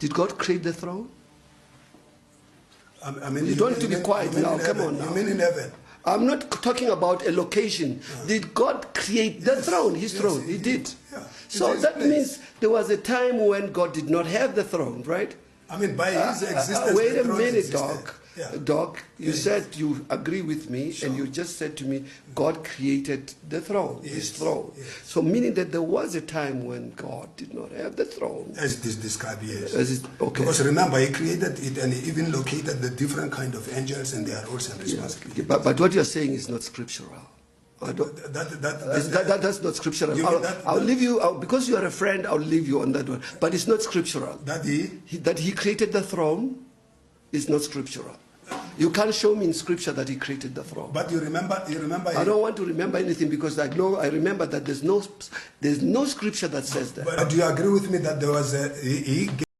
Did God create the throne? I mean, You don't have to be quiet now. Come on now. You mean in heaven? I'm not talking about a location. Did God create the throne, his throne? He did. Yeah. So It's that his place. means there was a time when God did not have the throne, right? I mean, by his existence. Wait the a throne minute, existed. Doc. Yeah. Doc, you Yes. said you agree with me, Sure. and you just said to me, God created the throne, his Yes. throne. Yes. So meaning that there was a time when God did not have the throne. As this described, yes. Okay. Because remember, he created it and he even located the different kind of angels and their roles and responsibilities. But what you're saying is not scriptural. I don't, that's not scriptural. You mean I'll leave you, because you are a friend, I'll leave you on that one. But it's not scriptural. That He created the throne is not scriptural. You can't show me in scripture that he created the throne. But you remember. I don't want to remember anything because I remember that there's no scripture that says that. But do you agree with me that there was he